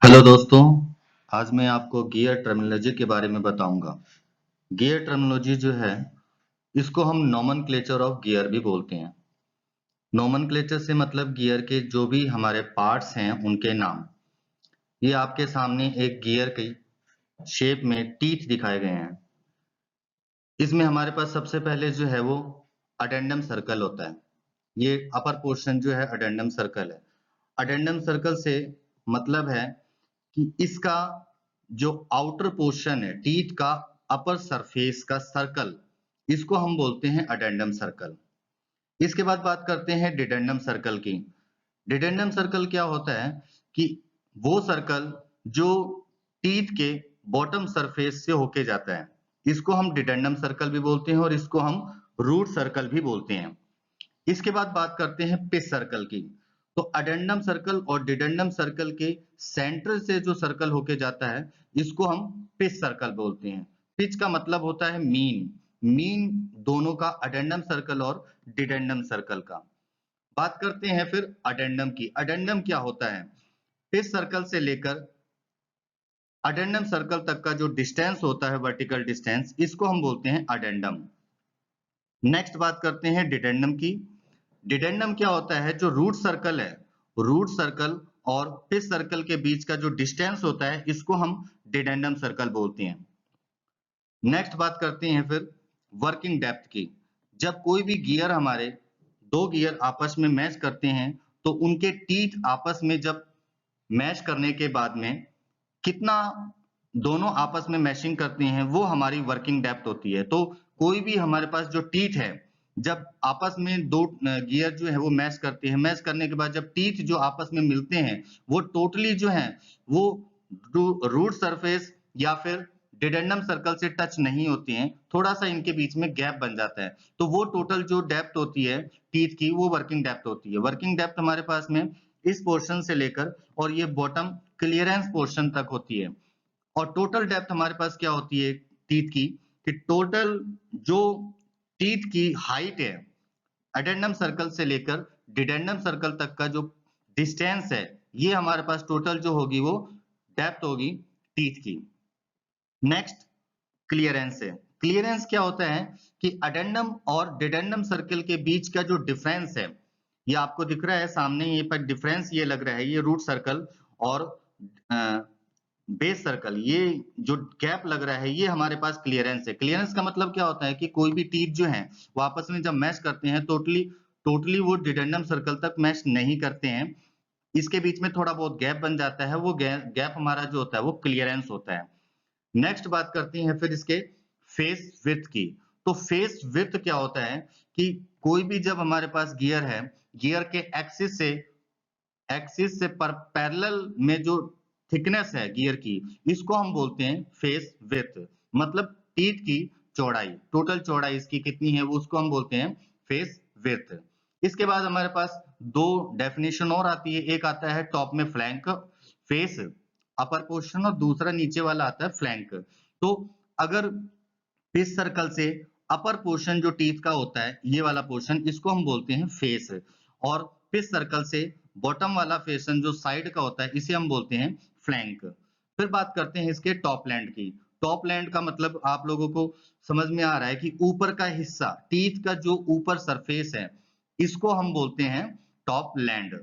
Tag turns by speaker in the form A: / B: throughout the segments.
A: Hello दोस्तों, आज मैं आपको गियर टर्मिनोलॉजी के बारे में बताऊंगा। गियर टर्मिनोलॉजी जो है, इसको हम नोमेनक्लेचर ऑफ गियर भी बोलते हैं। नोमेनक्लेचर से मतलब गियर के जो भी हमारे पार्ट्स हैं उनके नाम। ये आपके सामने एक गियर की शेप में टीथ दिखाए गए हैं। इसमें हमारे पास सबसे पहले जो है वो अडेंडम सर्कल होता है। ये अपर पोर्शन जो है अडेंडम सर्कल है। अडेंडम सर्कल से मतलब है कि इसका जो आउटर पोर्शन है टीथ का, अपर सरफेस का सर्कल, इसको हम बोलते हैं अडेंडम सर्कल। इसके बाद बात करते हैं डिडेंडम सर्कल की। डिडेंडम सर्कल क्या होता है कि वो सर्कल जो टीथ के बॉटम सरफेस से होके जाता है, इसको हम डिडेंडम सर्कल भी बोलते हैं और इसको हम रूट सर्कल भी बोलते हैं। इसके बाद बात करते हैं पिच सर्कल की। तो अडेंडम सर्कल और डिडेंडम सर्कल के सेंटर से जो सर्कल होके जाता है, इसको हम पिच सर्कल बोलते हैं। पिच का मतलब होता है मीन। मीन दोनों का, अडेंडम सर्कल और डिडेंडम सर्कल का। बात करते हैं फिर अडेंडम की। अडेंडम क्या होता है? पिच सर्कल से लेकर अडेंडम सर्कल तक का जो डिस्टेंस होता है, वर्टिकल डिस्टेंस, इसको हम बोलते हैं अडेंडम। नेक्स्ट बात करते हैं डिडेंडम की। डिडेंडम क्या होता है? जो रूट सर्कल है, रूट सर्कल और पिच सर्कल के बीच का जो डिस्टेंस होता है, इसको हम डिडेंडम सर्कल बोलते हैं। नेक्स्ट बात करते हैं फिर वर्किंग डेप्थ की। जब कोई भी गियर, हमारे दो गियर आपस में मैच करते हैं, तो उनके टीथ आपस में जब मैच करने के बाद में कितना दोनों आपस में मैशिंग करते हैं, वो हमारी वर्किंग डेप्थ होती है। तो कोई भी हमारे पास जो टीथ है, जब आपस में दो गियर जो है वो मैच करते हैं, मैच करने के बाद जब टीथ जो आपस में मिलते हैं, वो टोटली जो है वो रूट सरफेस या फिर डिडेंडम सर्कल से टच नहीं होती हैं, थोड़ा सा इनके बीच में गैप बन जाता है। तो वो टोटल जो डेप्थ होती है टीथ की, वो वर्किंग डेप्थ होती है। वर्किंग डेप्थ हमारे पास में इस पोर्शन से लेकर और ये बॉटम क्लियरेंस पोर्शन तक होती है। और टोटल डेप्थ हमारे पास क्या होती है टीथ की, कि टोटल जो टीथ की हाइट है, अडेंडम सर्कल से लेकर डिडेंडम सर्कल तक का जो डिस्टेंस है, ये हमारे पास टोटल जो होगी वो डेप्थ होगी टीथ की। नेक्स्ट क्लियरेंस है। क्लियरेंस क्या होता है कि अडेंडम और डिडेंडम सर्कल के बीच का जो डिफरेंस है, ये आपको दिख रहा है सामने, ये पर डिफरेंस ये लग रहा है, ये रूट सर्कल और बेस सर्कल, ये जो गैप लग रहा है, ये हमारे पास क्लियरेंस है। क्लियरेंस का मतलब क्या होता है कि कोई भी टीथ जो है वो आपस में जब मैच करते हैं, टोटली टोटली वो डिडेंडम सर्कल तक मैच नहीं करते हैं, इसके बीच में थोड़ा बहुत गैप बन जाता है, वो गैप हमारा जो होता है वो क्लियरेंस होता है। नेक्स्ट बात करते हैं फिर इसके फेस विड्थ की। तो फेस विड्थ क्या होता है कि कोई भी जब हमारे पास गियर है, गियर के एक्सिस से पर पैरेलल में जो थिकनेस है गियर की, इसको हम बोलते हैं फेस विड्थ। मतलब टीथ की चौड़ाई, टोटल चौड़ाई इसकी कितनी है, वो उसको हम बोलते हैं फेस विड्थ। इसके बाद हमारे पास दो डेफिनेशन और आती है। एक आता है टॉप में फ्लैंक फेस, अपर पोर्शन, और दूसरा नीचे वाला आता है फ्लैंक। तो अगर पिच सर्कल से अपर पोर्शन जो टीथ का होता है, ये वाला पोर्शन, इसको हम बोलते हैं फेस। और पिच सर्कल से बॉटम वाला पोर्शन जो साइड का होता है, इसे हम बोलते हैं फ्लैंक। फिर बात करते हैं इसके टॉप लैंड की। टॉप लैंड का मतलब आप लोगों को समझ में आ रहा है कि ऊपर का हिस्सा, टीथ का जो ऊपर सरफेस है, इसको हम बोलते हैं टॉप लैंड।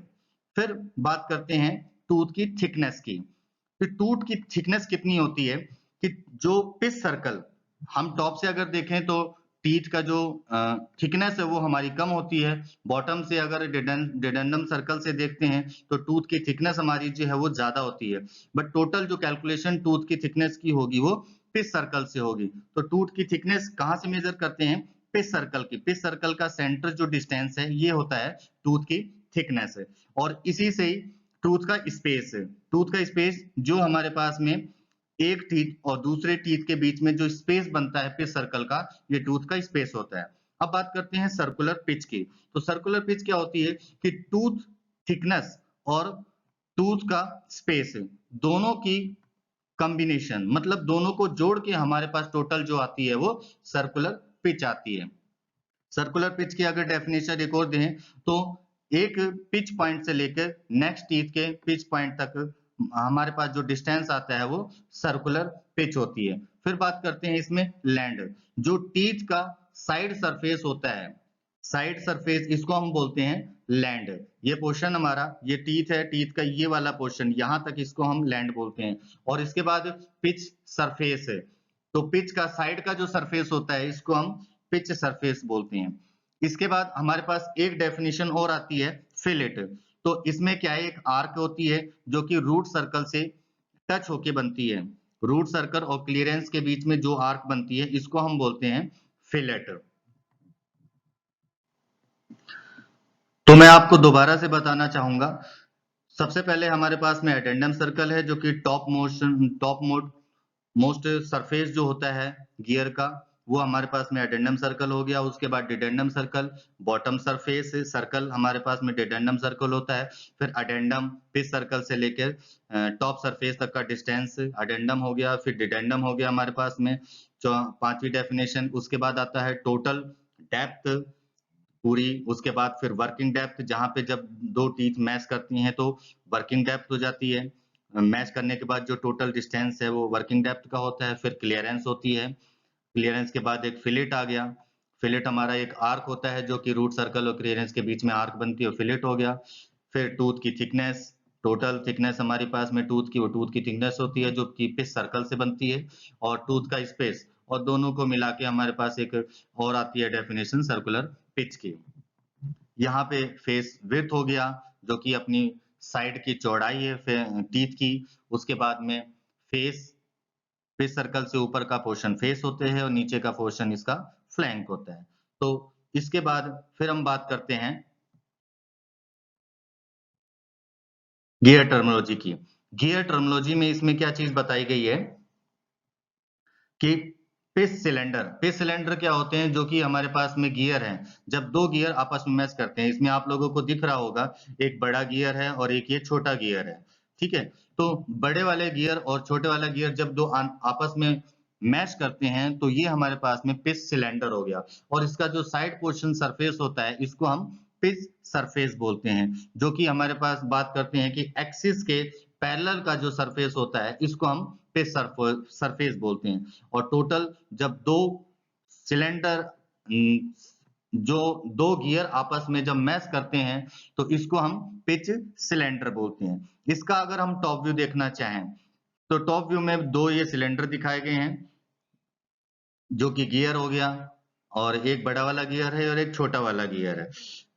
A: फिर बात करते हैं टूथ की थिकनेस की। तो टूथ की थिकनेस कितनी होती है कि जो पिच सर्कल, हम टॉप से अगर देखें तो टीथ का जो थिकनेस है वो हमारी कम होती है। बॉटम से अगर डिडेंडम सर्कल से देखते हैं तो टूथ की थिकनेस हमारी जो है वो ज्यादा होती है। बट टोटल जो कैलकुलेशन टूथ की थिकनेस की होगी वो पिच सर्कल से होगी। तो टूथ की थिकनेस कहाँ से मेजर करते हैं? पिच सर्कल की। पिच सर्कल का सेंटर जो डिस्टेंस है, ये होता है टूथ की थिकनेस है। और इसी से ही टूथ का स्पेस है। टूथ का स्पेस जो हमारे पास में एक टीथ और दूसरे टीथ के बीच में जो स्पेस बनता है पिच सर्कल का, ये टूथ का स्पेस होता है। अब बात करते हैं सर्कुलर पिच की। तो सर्कुलर पिच क्या होती है कि टूथ थिकनेस और टूथ का स्पेस, दोनों की कॉम्बिनेशन, मतलब दोनों को जोड़ के हमारे पास टोटल जो आती है वो सर्कुलर पिच आती है। सर्कुलर पिच की अगर डेफिनेशन एक और दें तो एक पिच पॉइंट से लेकर नेक्स्ट टीथ के पिच पॉइंट तक हमारे पास जो डिस्टेंस आता है वो सर्कुलर पिच होती है। फिर बात करते हैं इसमें लैंड, जो टीथ का साइड सरफेस होता है, साइड सरफेस इसको हम बोलते हैं लैंड। ये पोर्शन हमारा, ये टीथ है, टीथ का ये वाला पोर्शन यहां तक इसको हम लैंड बोलते हैं। और इसके बाद पिच सरफेस है, तो पिच का साइड का जो सरफेस होता है इसको हम पिच सरफेस बोलते हैं। इसके बाद हमारे पास एक डेफिनेशन और आती है फिलेट। तो इसमें क्या है, एक आर्क होती है जो कि रूट सर्कल से टच होके बनती है। रूट सर्कल और क्लियरेंस के बीच में जो आर्क बनती है इसको हम बोलते हैं फिलेट। तो मैं आपको दोबारा से बताना चाहूंगा, सबसे पहले हमारे पास में एडेंडम सर्कल है जो कि टॉप मोस्ट सरफेस जो होता है गियर का, वो हमारे पास में एडेंडम सर्कल हो गया। उसके बाद डिडेंडम सर्कल, बॉटम सरफेस सर्कल हमारे पास में डिडेंडम सर्कल होता है। फिर अडेंडम, पिच सर्कल से लेकर टॉप सरफेस तक का डिस्टेंस अडेंडम हो गया। फिर डिडेंडम हो गया हमारे पास में पांचवी डेफिनेशन। उसके बाद आता है टोटल डेप्थ पूरी। उसके बाद फिर वर्किंग डेप्थ, जहां पे जब दो टीथ मैच करती हैं तो वर्किंग डेप्थ हो जाती है। मैच करने के बाद जो टोटल डिस्टेंस है वो वर्किंग डेप्थ का होता है। फिर क्लियरेंस होती है, क्लियरेंस के बाद एक फिलेट आ गया। फिलेट हमारा एक आर्क होता है जो कि रूट सर्कल और क्लियरेंस के बीच में आर्क बनती है, फिलेट हो गया। फिर टूथ की थिकनेस, टोटल थिकनेस हमारी पास में टूथ की, वो टूथ की थिकनेस होती है जो कि पिच सर्कल से बनती है। और टूथ का स्पेस, और दोनों को मिला के हमारे पास एक और आती है डेफिनेशन सर्कुलर पिच की। यहाँ पे फेस विड्थ हो गया जो कि अपनी साइड की चौड़ाई है टीथ की। उसके बाद में फेस, पिच सर्कल से ऊपर का पोर्शन फेस होते हैं और नीचे का पोर्शन इसका फ्लैंक होता है। तो इसके बाद फिर हम बात करते हैं गियर टर्मिनोलॉजी की। गियर टर्मिनोलॉजी में इसमें क्या चीज बताई गई है कि पिच सिलेंडर क्या होते हैं, जो कि हमारे पास में गियर हैं। जब दो गियर आपस में मैच करते हैं, इसमें आप लोगों को दिख रहा होगा एक बड़ा गियर है और एक ये छोटा गियर है, ठीक है। तो बड़े वाले गियर और छोटे वाला गियर जब दो आपस में मैच करते हैं तो ये हमारे पास में पिच सिलेंडर हो गया। और इसका जो साइड पोर्शन सरफेस होता है इसको हम पिच सरफेस बोलते हैं। जो कि हमारे पास बात करते हैं कि एक्सिस के पैरेलल का जो सरफेस होता है इसको हम पिच सरफेस बोलते हैं। और टोटल जब दो सिलेंडर, जो दो गियर आपस में जब मैच करते हैं तो इसको हम पिच सिलेंडर बोलते हैं। इसका अगर हम टॉप व्यू देखना चाहें तो टॉप व्यू में दो ये सिलेंडर दिखाए गए हैं, जो कि गियर हो गया, और एक बड़ा वाला गियर है और एक छोटा वाला गियर है।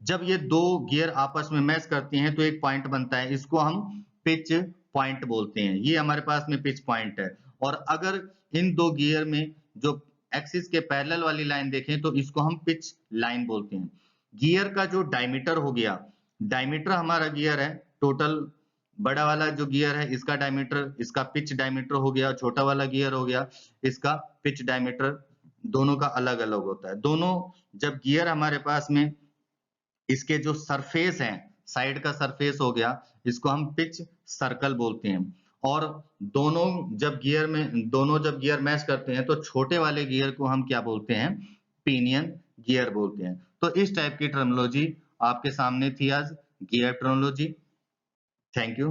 A: जब ये दो गियर आपस में मैच करती हैं तो एक पॉइंट बनता है, इसको हम पिच पॉइंट बोलते हैं। ये हमारे पास में पिच पॉइंट है। और अगर इन दो गियर में जो एक्सिस के पैरेलल वाली लाइन देखें तो इसको हम पिच लाइन बोलते हैं। गियर का जो डायमीटर हो गया, डायमीटर हमारा गियर है टोटल, बड़ा वाला जो गियर है इसका डायमीटर, इसका पिच डायमीटर हो गया, छोटा वाला गियर हो गया इसका पिच डायमीटर, दोनों का अलग अलग होता है। दोनों जब गियर हमारे पास में इसके जो सरफेस हैं, साइड का सरफेस हो गया, इसको हम पिच सर्कल बोलते हैं। और दोनों जब गियर मैच करते हैं तो छोटे वाले गियर को हम क्या बोलते हैं, पिनियन गियर बोलते हैं। तो इस टाइप की टर्मिनोलॉजी आपके सामने थी आज, गियर टर्मिनोलॉजी। Thank you.